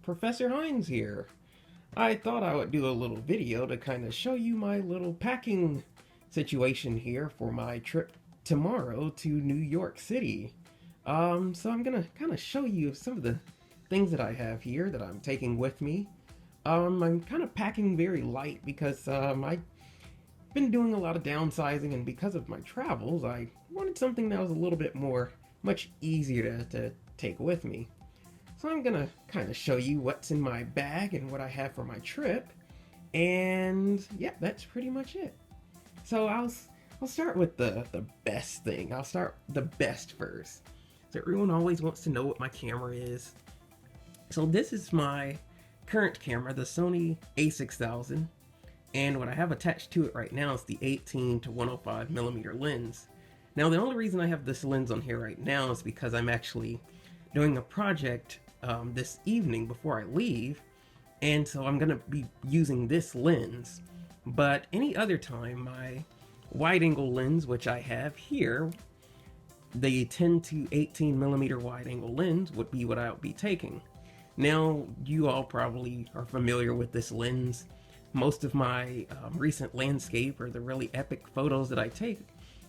Professor Hines here. I thought I would do a little video to kind of show you my little packing situation here for my trip tomorrow to New York City. So I'm gonna kind of show you some of the things that I have here that I'm taking with me. I'm kind of packing very light because I've been doing a lot of downsizing, and because of my travels, I wanted something that was a little bit much easier to take with me. So I'm gonna kind of show you what's in my bag and what I have for my trip, and yeah, that's pretty much it. So I'll start with the best thing. I'll start the best first. So everyone always wants to know what my camera is. So this is my current camera, the Sony A6000, and what I have attached to it right now is the 18 to 105 millimeter lens. Now the only reason I have this lens on here right now is because I'm actually doing a project this evening before I leave, and so I'm gonna be using this lens. But any other time, my wide-angle lens, which I have here, the 10 to 18 millimeter wide-angle lens, would be what I would be taking. Now, you all probably are familiar with this lens. Most of my recent landscape or the really epic photos that I take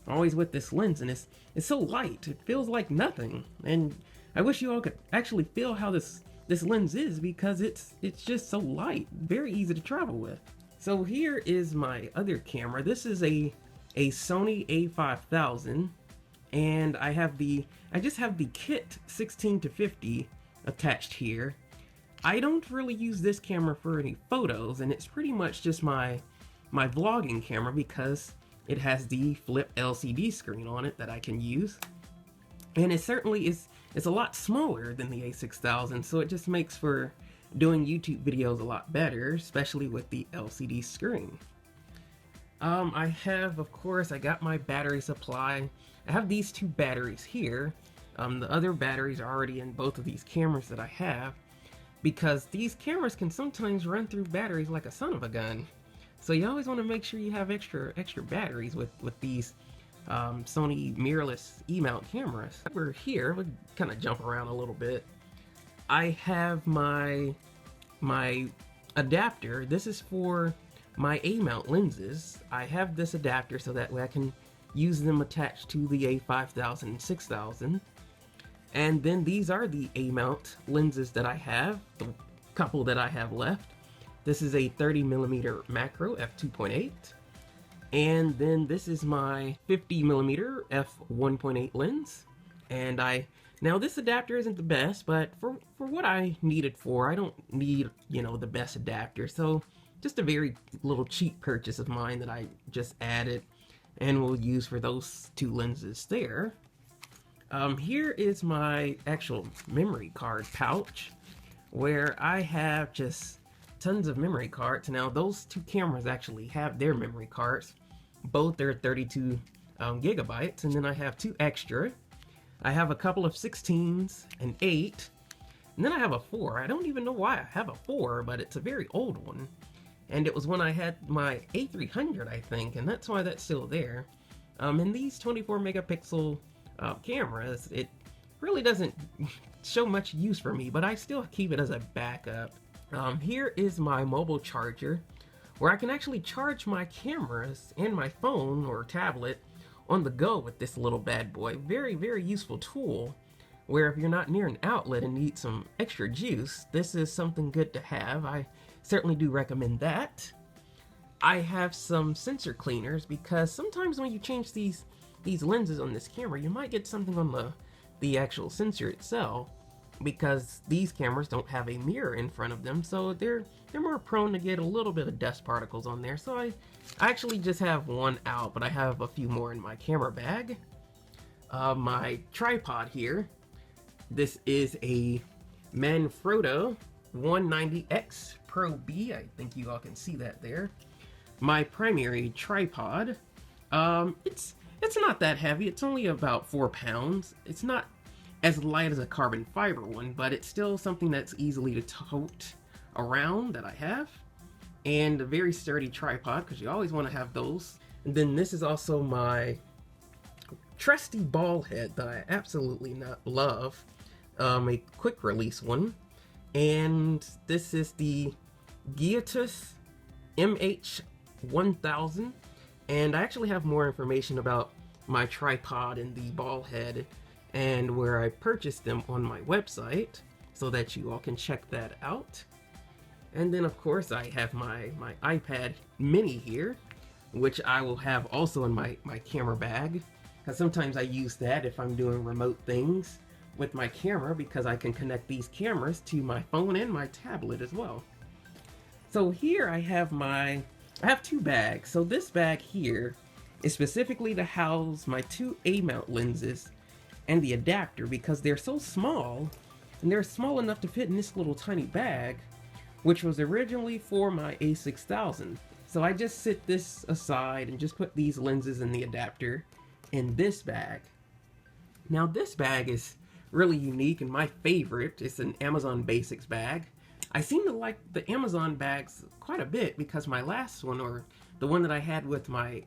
are always with this lens, and it's so light, it feels like nothing. And I wish you all could actually feel how this lens is, because it's just so light, very easy to travel with. So here is my other camera. This is a Sony A6000, and I just have the kit 16 to 50 attached here. I don't really use this camera for any photos, and it's pretty much just my vlogging camera because it has the flip LCD screen on it that I can use. And it certainly is, it's a lot smaller than the A6000, so it just makes for doing YouTube videos a lot better, especially with the LCD screen. I have, of course, I got my battery supply. I have these two batteries here. The other batteries are already in both of these cameras that I have, because these cameras can sometimes run through batteries like a son of a gun. So you always want to make sure you have extra batteries with these Sony mirrorless E-mount cameras. We're here, we'll kind of jump around a little bit. I have my adapter. This is for my A-mount lenses. I have this adapter so that way I can use them attached to the A5000 and 6000. And then these are the A-mount lenses that I have, the couple that I have left. This is a 30mm macro f2.8. And then this is my 50mm f1.8 lens. And now this adapter isn't the best, but for what I need it for, I don't need, the best adapter. So just a very little cheap purchase of mine that I just added and will use for those two lenses there. Here is my actual memory card pouch, where I have just tons of memory cards. Now those two cameras actually have their memory cards. Both are 32 gigabytes, and then I have two extra. I have a couple of 16s, an 8, and then I have a 4. I don't even know why I have a 4, but it's a very old one. And it was when I had my A300, I think, and that's why that's still there. And these 24 megapixel cameras, it really doesn't show much use for me, but I still keep it as a backup. Here is my mobile charger, where I can actually charge my cameras and my phone or tablet on the go with this little bad boy. Very, very useful tool, where if you're not near an outlet and need some extra juice, this is something good to have. I certainly do recommend that. I have some sensor cleaners, because sometimes when you change these lenses on this camera, you might get something on the actual sensor itself, because these cameras don't have a mirror in front of them, so they're more prone to get a little bit of dust particles on there. So I actually just have one out, but I have a few more in my camera bag. My tripod here, this is a Manfrotto 190X Pro B. I think you all can see that there. My primary tripod. It's not that heavy. It's only about 4 pounds. It's not as light as a carbon fiber one, but it's still something that's easily to tote around that I have. And a very sturdy tripod, because you always want to have those. And then this is also my trusty ball head that I absolutely love. A quick release one. And this is the Giatus MH1000. And I actually have more information about my tripod and the ball head and where I purchased them on my website, so that you all can check that out. And then of course I have my iPad mini here, which I will have also in my camera bag, because sometimes I use that if I'm doing remote things with my camera, because I can connect these cameras to my phone and my tablet as well. So here I have two bags. So this bag here is specifically to house my two A-mount lenses and the adapter, because they're so small, and they're small enough to fit in this little tiny bag, which was originally for my A6000. So I just set this aside and just put these lenses and the adapter in this bag. Now this bag is really unique and my favorite. It's an Amazon Basics bag. I seem to like the Amazon bags quite a bit, because my last one, or the one that I had with my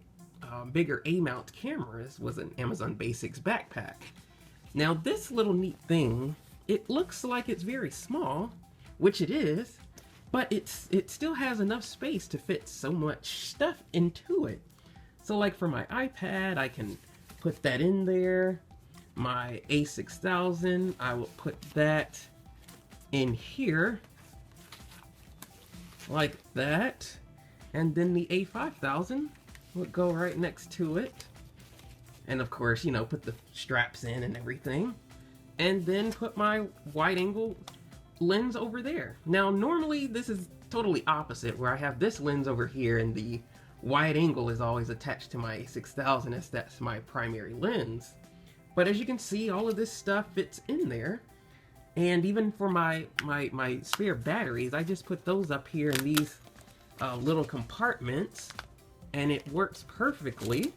bigger A-mount cameras, was an Amazon Basics backpack. Now this little neat thing, it looks like it's very small, which it is, but it still has enough space to fit so much stuff into it. So like for my iPad, I can put that in there. My A6000, I will put that in here like that. And then the A5000 would go right next to it. And of course, you know, put the straps in and everything. And then put my wide angle lens over there. Now normally this is totally opposite, where I have this lens over here and the wide angle is always attached to my A6000, as that's my primary lens. But as you can see, all of this stuff fits in there. And even for my spare batteries, I just put those up here in these little compartments, and it works perfectly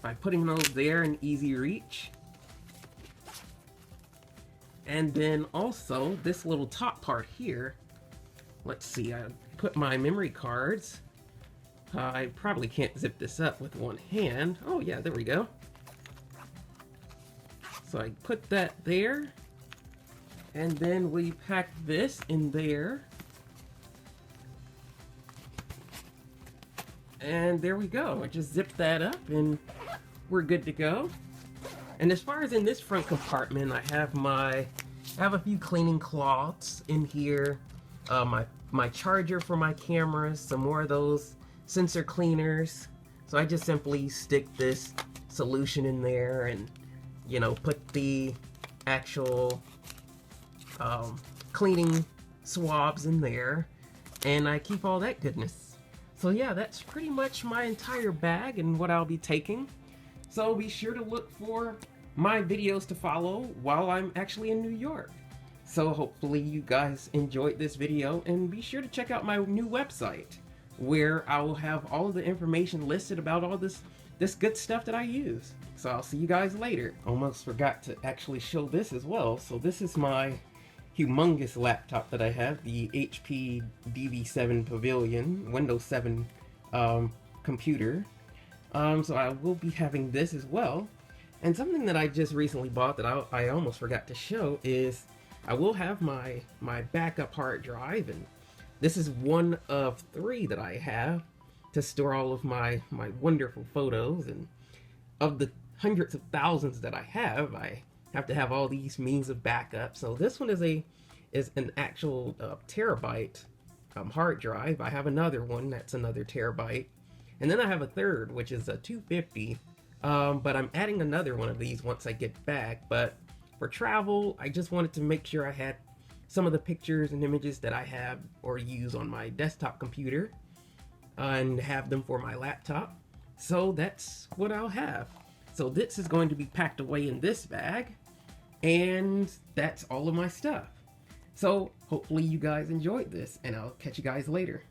by putting those there in easy reach. And then also this little top part here, let's see, I put my memory cards. I probably can't zip this up with one hand. Oh yeah, there we go. So I put that there, and then we pack this in there. And there we go. I just zip that up and we're good to go. And as far as in this front compartment, I have a few cleaning cloths in here, my charger for my cameras, some more of those sensor cleaners. So I just simply stick this solution in there and, you know, put the actual cleaning swabs in there, and I keep all that goodness. So yeah, that's pretty much my entire bag and what I'll be taking. So be sure to look for my videos to follow while I'm actually in New York. So hopefully you guys enjoyed this video, and be sure to check out my new website, where I will have all of the information listed about all this good stuff that I use. So I'll see you guys later. Almost forgot to actually show this as well. So this is my humongous laptop that I have, the HP DV7 Pavilion Windows 7 computer. So I will be having this as well. And something that I just recently bought that I almost forgot to show is I will have my backup hard drive, and this is one of 3 that I have to store all of my wonderful photos. And of the hundreds of thousands that I have to have all these means of backup. So this one is an actual terabyte hard drive. I have another one that's another terabyte, and then I have a third, which is a 250. But I'm adding another one of these once I get back. But for travel, I just wanted to make sure I had some of the pictures and images that I have or use on my desktop computer and have them for my laptop. So that's what I'll have. So this is going to be packed away in this bag, and that's all of my stuff. So hopefully you guys enjoyed this, and I'll catch you guys later.